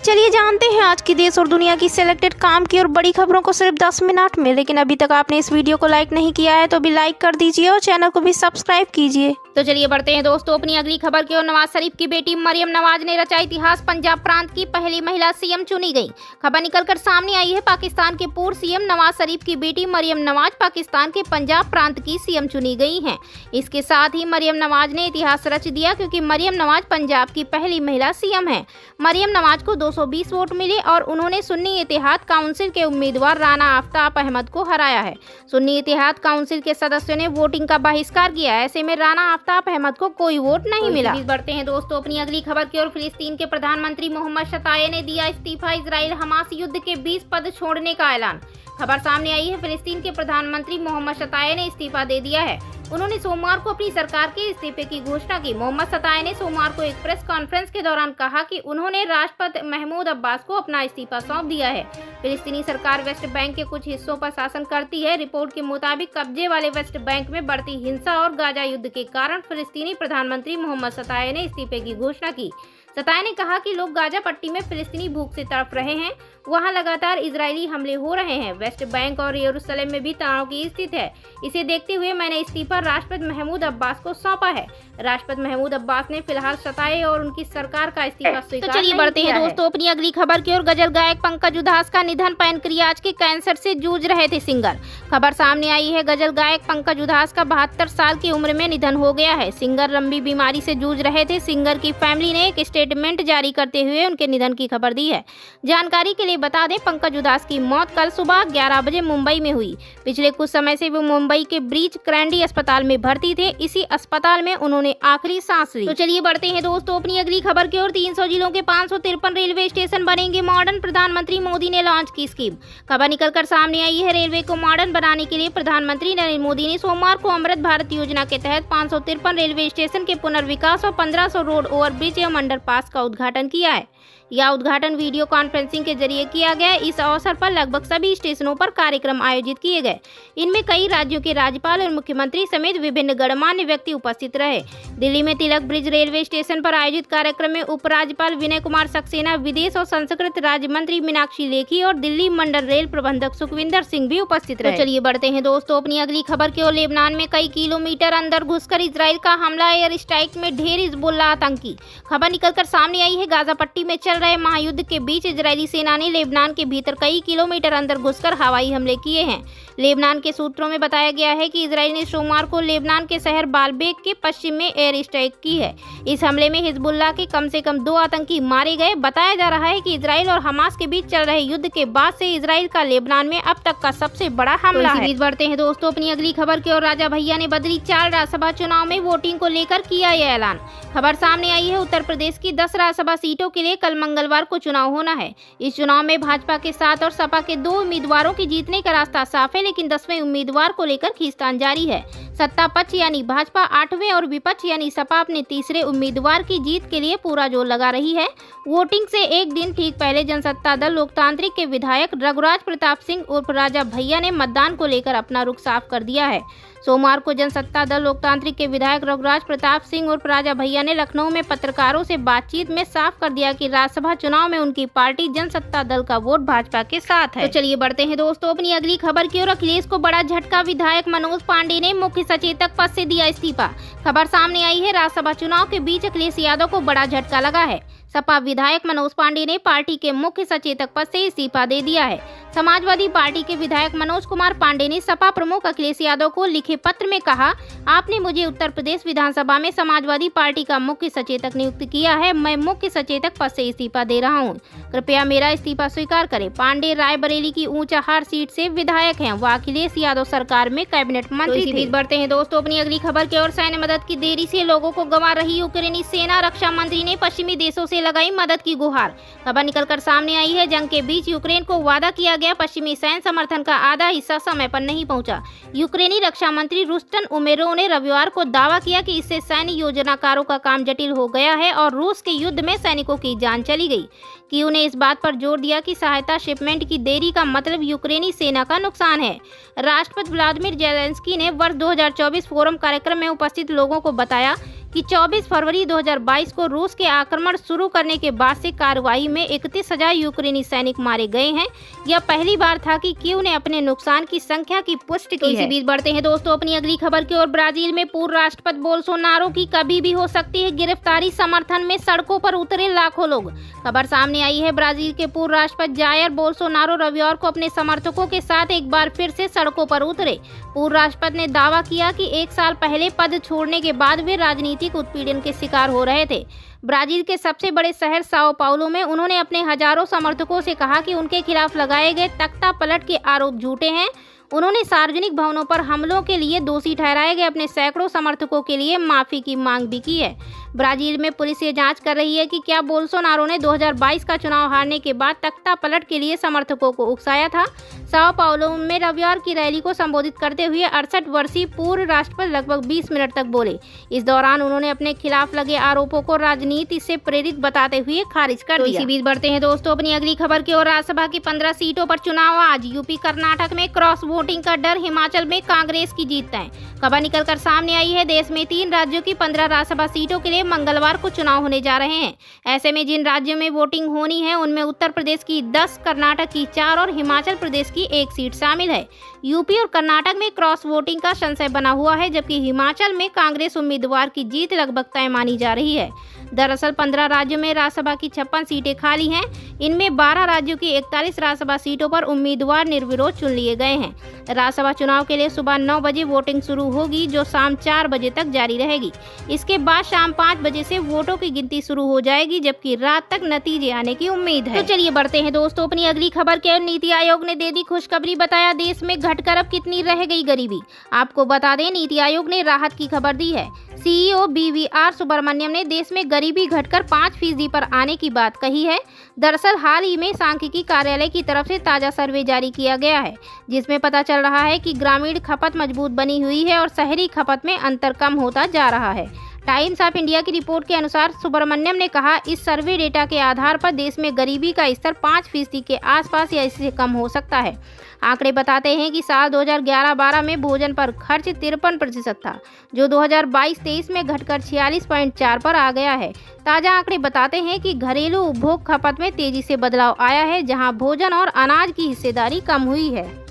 चलिए जानते हैं आज की देश और दुनिया की सिलेक्टेड काम की और बड़ी खबरों को सिर्फ 10 मिनट में। लेकिन अभी तक आपने इस वीडियो को लाइक नहीं किया है तो भी लाइक कर दीजिए और चैनल को भी सब्सक्राइब कीजिए। तो चलिए बढ़ते हैं दोस्तों अपनी अगली खबर की ओर। नवाज शरीफ की बेटी मरियम नवाज ने रचा इतिहास, पंजाब प्रांत की पहली महिला सीएम चुनी गई। खबर निकलकर सामने आई है। पाकिस्तान के पूर्व सीएम नवाज शरीफ की बेटी मरियम नवाज पाकिस्तान के पंजाब प्रांत की सीएम चुनी गई हैं। इसके साथ ही मरियम नवाज ने इतिहास रच दिया क्योंकि मरियम नवाज पंजाब की पहली महिला सीएम है। मरियम नवाज को 220 वोट मिले और उन्होंने सुन्नी इत्तेहाद काउंसिल के उम्मीदवार राना आफ्ताब अहमद को हराया है। सुन्नी इत्तेहाद काउंसिल के सदस्यों ने वोटिंग का बहिष्कार किया। ऐसे में राना आफ्ताब अहमद को कोई वोट नहीं मिला। बढ़ते हैं दोस्तों अपनी अगली खबर की ओर। फिलिस्तीन के प्रधानमंत्री मोहम्मद शताये ने दिया इस्तीफा, इजराइल हमास युद्ध के 20 पद छोड़ने का ऐलान। खबर सामने आई है। फिलिस्तीन के प्रधानमंत्री मोहम्मद शताये ने इस्तीफा दे दिया है। उन्होंने सोमवार को अपनी सरकार के इस्तीफे की घोषणा की। मोहम्मद शताये ने सोमवार को एक प्रेस कॉन्फ्रेंस के दौरान कहा कि उन्होंने राष्ट्रपति महमूद अब्बास को अपना इस्तीफा सौंप दिया है। फिलिस्तीनी सरकार वेस्ट बैंक के कुछ हिस्सों पर शासन करती है। रिपोर्ट के मुताबिक कब्जे वाले वेस्ट बैंक में बढ़ती हिंसा और गाजा युद्ध के कारण फिलिस्तीनी प्रधानमंत्री मोहम्मद शताये ने इस्तीफे की घोषणा की। शताये ने कहा कि लोग गाजा पट्टी में फिलिस्तीनी भूख से तड़प रहे हैं। वहां लगातार इजरायली हमले हो रहे हैं। वेस्ट बैंक और यरूशलेम में भी तनाव की स्थिति है। इसे देखते हुए मैंने इस्तीफा राष्ट्रपति महमूद अब्बास को सौंपा है। राष्ट्रपति महमूद अब्बास ने फिलहाल शताये और उनकी सरकार का इस्तीफा स्वीकार तो चलिए बढ़ते हैं दोस्तों अपनी अगली खबर की ओर। गजल गायक पंकज उधास का निधन, पैनक्रियाज के कैंसर से जूझ रहे थे सिंगर। खबर सामने आई है। गजल गायक पंकज उधास का 72 साल की उम्र में निधन हो गया है। सिंगर लंबी बीमारी से जूझ रहे थे। सिंगर की फैमिली ने एक स्टेटमेंट जारी करते हुए उनके निधन की खबर दी है। जानकारी के लिए बता दें, पंकज उधास की मौत कल सुबह 11 बजे मुंबई में हुई। पिछले कुछ समय से वो मुंबई के ब्रीच कैंडी अस्पताल में भर्ती थे। इसी अस्पताल में उन्होंने आखिरी सांस ली। तो चलिए बढ़ते हैं दोस्तों अपनी अगली खबर की ओर। 300 जिलों के 553 रेलवे स्टेशन बनेंगे मॉडर्न, प्रधानमंत्री मोदी ने लॉन्च की स्कीम। खबर निकलकर सामने आई है। रेलवे को मॉडर्न बनाने के लिए प्रधानमंत्री नरेंद्र मोदी ने सोमवार को अमृत भारत योजना के तहत 553 रेलवे स्टेशन के पुनर्विकास और 1500 रोड ओवरब्रिज एवं अंडरपास का उद्घाटन किया है। यह उद्घाटन वीडियो कॉन्फ्रेंसिंग के जरिए किया गया। इस अवसर पर लगभग सभी स्टेशनों पर कार्यक्रम आयोजित किए गए। इनमें कई राज्यों के राज्यपाल और मुख्यमंत्री समेत विभिन्न गणमान्य व्यक्ति उपस्थित रहे। दिल्ली में तिलक ब्रिज रेलवे स्टेशन पर आयोजित कार्यक्रम में उपराज्यपाल विनय कुमार सक्सेना, विदेश और संस्कृत राज्य मंत्री मीनाक्षी लेखी और दिल्ली मंडल रेल प्रबंधक सुखविंदर सिंह भी उपस्थित रहे। तो चलिए बढ़ते हैं दोस्तों अपनी अगली खबर की ओर। लेबनान में कई किलोमीटर अंदर घुसकर इजराइल का हमला, एयर स्ट्राइक में ढेर हिजबुल्लाह आतंकी। खबर निकलकर सामने आई है। गाजा पट्टी में चल रहे महायुद्ध के बीच इजरायली सेना ने लेबनान के भीतर कई किलोमीटर अंदर घुसकर हवाई हमले किए हैं। लेबनान के सूत्रों में बताया गया है कि इजराइल ने सोमवार को लेबनान के शहर बालबेक के पश्चिम में एयर स्ट्राइक की है। इस हमले में हिजबुल्लाह के कम से कम 2 आतंकी मारे गए। बताया जा रहा है कि इजराइल और हमास के बीच चल रहे युद्ध के बाद से इजराइल का लेबनान में अब तक का सबसे बड़ा हमला है। बढ़ते हैं दोस्तों अपनी अगली खबर की ओर। राजा भैया ने बदली चाल, राज्यसभा चुनाव में वोटिंग को लेकर किया यह ऐलान। खबर सामने आई है। उत्तर प्रदेश की 10 राज्यसभा सीटों के लिए कल मंगलवार को चुनाव होना है। इस चुनाव में भाजपा के 7 और सपा के 2 उम्मीदवारों की जीतने का रास्ता साफ है, लेकिन 10वें उम्मीदवार को लेकर खींचतान जारी है। सत्ता पक्ष यानी भाजपा 8वें और विपक्ष यानी सपा अपने तीसरे उम्मीदवार की जीत के लिए पूरा जोर लगा रही है। वोटिंग से एक दिन ठीक पहले जनसत्ता दल लोकतांत्रिक के विधायक रघुराज प्रताप सिंह उर्फ राजा भैया ने मतदान को लेकर अपना रुख साफ कर दिया है। सोमवार को जनसत्ता दल लोकतांत्रिक के विधायक रघुराज प्रताप सिंह उर्फ राजा भैया ने लखनऊ में पत्रकारों से बातचीत में साफ कर दिया कि राज्यसभा चुनाव में उनकी पार्टी जनसत्ता दल का वोट भाजपा के साथ है। तो चलिए बढ़ते हैं दोस्तों अपनी अगली खबर की ओर। अखिलेश को बड़ा झटका, विधायक मनोज पांडे ने मुख्य सचेतक पद से दिया इस्तीफा। खबर सामने आई है। राज्यसभा चुनाव के बीच अखिलेश यादव को बड़ा झटका लगा है। सपा विधायक मनोज पांडे ने पार्टी के मुख्य सचेतक पद से इस्तीफा दे दिया है। समाजवादी पार्टी के विधायक मनोज कुमार पांडे ने सपा प्रमुख अखिलेश यादव को लिखे पत्र में कहा, आपने मुझे उत्तर प्रदेश विधानसभा में समाजवादी पार्टी का मुख्य सचेतक नियुक्त किया है। मैं मुख्य सचेतक पद से इस्तीफा दे रहा हूं। कृपया मेरा इस्तीफा स्वीकार करें। पांडे रायबरेली की ऊंचाहार सीट से विधायक हैं। वह अखिलेश यादव सरकार में कैबिनेट मंत्री थे। बढ़ते हैं दोस्तों अपनी अगली खबर की ओर। सैन्य मदद की देरी से लोगों को गंवा रही यूक्रेनी सेना, रक्षा मंत्री ने पश्चिमी देशों से लगाई मदद की गुहार। खबर निकलकर सामने आई है। जंग के बीच यूक्रेन को वादा किया गया पश्चिमी सैन्य समर्थन का आधा हिस्सा समय पर नहीं पहुंचा। यूक्रेनी रक्षा मंत्री रुस्तम उमेरोव ने रविवार को दावा किया कि इससे सैन्य योजनाकारों का काम जटिल हो गया है और रूस के युद्ध में सैनिकों की जान चली गई। कीव ने इस बात पर जोर दिया कि सहायता शिपमेंट की देरी का मतलब यूक्रेनी सेना का नुकसान है। राष्ट्रपति व्लादिमीर जेलेंस्की ने वर्ष 2024 फोरम कार्यक्रम में उपस्थित लोगों को बताया कि 24 फरवरी 2022 को रूस के आक्रमण शुरू करने के बाद से कार्रवाई में 31,000 यूक्रेनी सैनिक मारे गए हैं। यह पहली बार था कि कीव ने अपने नुकसान की संख्या की पुष्टि की है। इसी बीच बढ़ते हैं दोस्तों अपनी अगली खबर की ओर। ब्राजील में पूर्व राष्ट्रपति बोल्सोनारो की कभी भी हो सकती है गिरफ्तारी, समर्थन में सड़कों पर उतरे लाखों लोग। खबर सामने आई है, ब्राजील के पूर्व राष्ट्रपति जायर बोल्सोनारो रविवार को अपने समर्थकों के साथ एक बार फिर से सड़कों पर उतरे। पूर्व राष्ट्रपति ने दावा किया कि 1 साल पहले पद छोड़ने के बाद वे राजनीतिक उत्पीड़न के शिकार हो रहे थे। ब्राजील के सबसे बड़े शहर साओ पाउलो में उन्होंने अपने हजारों समर्थकों से कहा कि उनके खिलाफ लगाए गए तख्ता पलट के आरोप झूठे हैं। उन्होंने सार्वजनिक भवनों पर हमलों के लिए दोषी ठहराए गए अपने सैकड़ों समर्थकों के लिए माफी की मांग भी की है। ब्राजील में पुलिस ये जांच कर रही है कि क्या बोल्सोनारो ने 2022 का चुनाव हारने के बाद तख्ता पलट के लिए समर्थकों को उकसाया था। साओ पाउलो में रविवार की रैली को संबोधित करते हुए 68 वर्षीय पूर्व राष्ट्रपति लगभग 20 मिनट तक बोले। इस दौरान उन्होंने अपने खिलाफ लगे आरोपों को राजनीति से प्रेरित बताते हुए खारिज कर दिया। इसी बीच बढ़ते हैं दोस्तों अपनी अगली खबर की ओर। राज्यसभा की 15 सीटों पर चुनाव आज। यूपी कर्नाटक में क्रॉस वोटिंग का डर, हिमाचल में कांग्रेस की जीत तय। खबर निकलकर सामने आई है, देश में 3 राज्यों की 15 राज्यसभा सीटों के लिए मंगलवार को चुनाव होने जा रहे हैं। ऐसे में जिन राज्यों में वोटिंग होनी है उनमें उत्तर प्रदेश की 10, कर्नाटक की 4 और हिमाचल प्रदेश की 1 सीट शामिल है। यूपी और कर्नाटक में क्रॉस वोटिंग का संशय बना हुआ है, जबकि हिमाचल में कांग्रेस उम्मीदवार की जीत लगभग तय मानी जा रही है। दरअसल 15 राज्यों में राज्यसभा की 56 सीटें खाली हैं। इनमें 12 राज्यों की 41 राज्यसभा सीटों पर उम्मीदवार निर्विरोध चुन लिए गए हैं। राज्यसभा चुनाव के लिए सुबह 9 बजे वोटिंग शुरू होगी, जो शाम 4 बजे तक जारी रहेगी। इसके बाद शाम 5 बजे से वोटों की गिनती शुरू हो जाएगी, जबकि रात तक नतीजे आने की उम्मीद है। तो चलिए बढ़ते हैं दोस्तों अपनी अगली खबर के। नीति आयोग ने दे दी खुशखबरी, बताया देश में घटकर अब कितनी रह गई गरीबी। आपको बता दें, नीति आयोग ने राहत की खबर दी है। सीईओ BVR सुब्रमण्यम ने देश में गरीबी घटकर 5% पर आने की बात कही है। दरअसल हाल ही में सांख्यिकी कार्यालय की तरफ से ताजा सर्वे जारी किया गया है, जिसमें पता चल रहा है कि ग्रामीण खपत मजबूत बनी हुई है और शहरी खपत में अंतर कम होता जा रहा है। टाइम्स ऑफ इंडिया की रिपोर्ट के अनुसार सुब्रमण्यम ने कहा, इस सर्वे डेटा के आधार पर देश में गरीबी का स्तर 5% के आसपास या इससे कम हो सकता है। आंकड़े बताते हैं कि साल 2011-12 में भोजन पर खर्च 53% था, जो 2022-23 में घटकर 46.4 पर आ गया है। ताज़ा आंकड़े बताते हैं कि घरेलू उपभोग खपत में तेजी से बदलाव आया है, जहां भोजन और अनाज की हिस्सेदारी कम हुई है।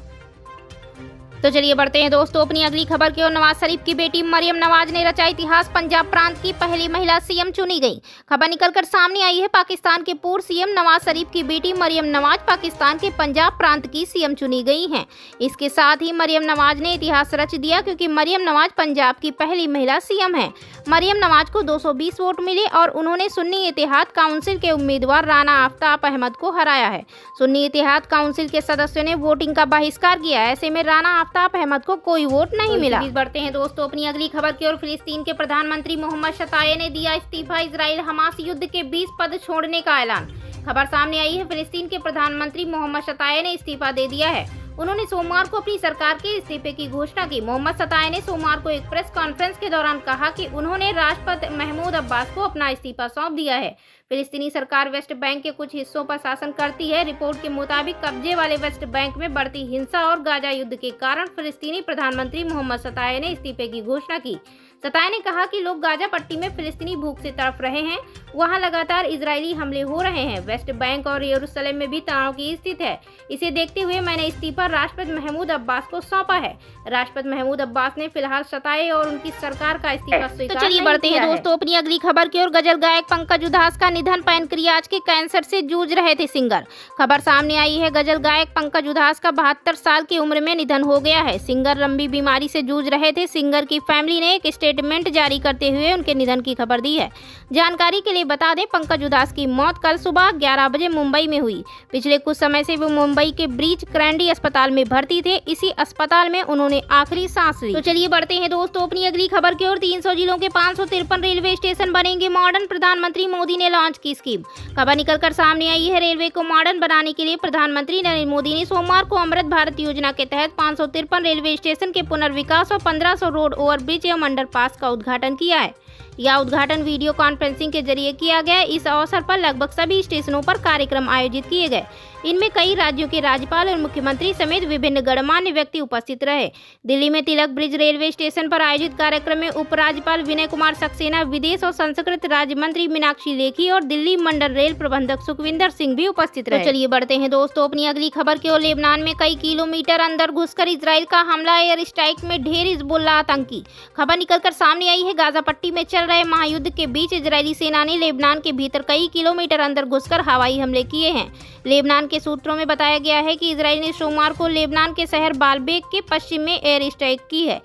तो चलिए बढ़ते हैं दोस्तों अपनी अगली खबर की ओर। नवाज शरीफ की बेटी मरियम नवाज ने रचा इतिहास, पंजाब प्रांत की पहली महिला सीएम चुनी गई। खबर निकलकर सामने आई है, पाकिस्तान के पूर्व सीएम नवाज शरीफ की बेटी मरियम नवाज पाकिस्तान के पंजाब प्रांत की सीएम चुनी गई हैं। इसके साथ ही मरियम नवाज ने इतिहास रच दिया, क्योंकि मरियम नवाज पंजाब की पहली महिला सीएम है। मरियम नवाज को 220 वोट मिले और उन्होंने सुन्नी इत्तेहाद काउंसिल के उम्मीदवार राना आफ्ताब अहमद को हराया है। सुन्नी इत्तेहाद काउंसिल के सदस्यों ने वोटिंग का बहिष्कार किया। ऐसे में राना आफ्ताब अहमद को कोई वोट नहीं मिला। बढ़ते हैं दोस्तों अपनी अगली खबर की ओर। फिलिस्तीन के प्रधानमंत्री मोहम्मद शताये ने दिया इस्तीफा, इजराइल हमास युद्ध के 20 पद छोड़ने का ऐलान। खबर सामने आई है, फिलिस्तीन के प्रधानमंत्री मोहम्मद शताये ने इस्तीफा दे दिया है। उन्होंने सोमवार को अपनी सरकार के इस्तीफे की घोषणा की। मोहम्मद शताये ने सोमवार को एक प्रेस कॉन्फ्रेंस के दौरान कहा कि उन्होंने राष्ट्रपति महमूद अब्बास को अपना इस्तीफा सौंप दिया है। फिलिस्तीनी सरकार वेस्ट बैंक के कुछ हिस्सों पर शासन करती है। रिपोर्ट के मुताबिक कब्जे वाले वेस्ट बैंक में बढ़ती हिंसा और गाजा युद्ध के कारण फिलिस्तीनी प्रधानमंत्री मोहम्मद शताये ने इस्तीफे की घोषणा की। शताये ने कहा कि लोग गाजा पट्टी में फिलिस्तीनी भूख से तड़प रहे हैं, वहां लगातार इजरायली हमले हो रहे हैं। वेस्ट बैंक और यरूशलेम में भी तनाव की स्थिति है। इसे देखते हुए मैंने इस्तीफा राष्ट्रपति महमूद अब्बास को सौंपा है। राष्ट्रपति महमूद अब्बास ने फिलहाल शताये और उनकी सरकार का इस्तीफा स्वीकार। तो चलिए बढ़ते हैं दोस्तों अपनी अगली खबर की ओर। गजल गायक पंकज उधास का निधन, पैनक्रियाज के कैंसर से जूझ रहे थे सिंगर। खबर सामने आई है, गजल गायक पंकज उधास का 72 साल की उम्र में निधन हो गया है। सिंगर लंबी बीमारी से जूझ रहे थे। सिंगर की फैमिली ने एक स्टेटमेंट जारी करते हुए उनके निधन की खबर दी है। जानकारी के लिए बता दें, पंकज उधास की मौत कल सुबह 11 बजे मुंबई में हुई। पिछले कुछ समय से वो मुंबई के ब्रीच कैंडी अस्पताल में भर्ती थे। इसी अस्पताल में उन्होंने आखिरी सांस ली। तो चलिए बढ़ते हैं दोस्तों अपनी अगली खबर की ओर। 300 जिलों के 553 रेलवे स्टेशन बनेंगे मॉडर्न, प्रधानमंत्री मोदी ने लॉन्च की स्कीम। खबर निकलकर सामने आई है, रेलवे को मॉडर्न बनाने के लिए प्रधानमंत्री नरेंद्र मोदी ने सोमवार को अमृत भारत योजना के तहत 553 रेलवे स्टेशन के पुनर्विकास और 1500 रोड ओवरब्रिज एवं अंडरपास दूतावास का उद्घाटन किया है। यह उद्घाटन वीडियो कॉन्फ्रेंसिंग के जरिए किया गया। इस अवसर पर लगभग सभी स्टेशनों पर कार्यक्रम आयोजित किए गए। इनमें कई राज्यों के राज्यपाल और मुख्यमंत्री समेत विभिन्न गणमान्य व्यक्ति उपस्थित रहे। दिल्ली में तिलक ब्रिज रेलवे स्टेशन पर आयोजित कार्यक्रम में उपराज्यपाल विनय कुमार सक्सेना, विदेश और संस्कृति राज्य मंत्री मीनाक्षी लेखी और दिल्ली मंडल रेल प्रबंधक सुखविंदर सिंह भी उपस्थित रहे। तो चलिए बढ़ते हैं दोस्तों अपनी अगली खबर की ओर। लेबनान में कई किलोमीटर अंदर घुसकर इजराइल का हमला, एयर स्ट्राइक में ढेर हिजबुल्लाह आतंकी। खबर निकलकर सामने आई है। गाजा पट्टी में चल रहे महायुद्ध के बीच इजरायली सेना ने लेबनान के भीतर कई किलोमीटर अंदर घुसकर हवाई हमले किए हैं। लेबनान के सूत्रों में बताया गया है कि इजराइल ने सोमवार को लेबनान के शहर बालबेक के पश्चिम में एयर स्ट्राइक की है।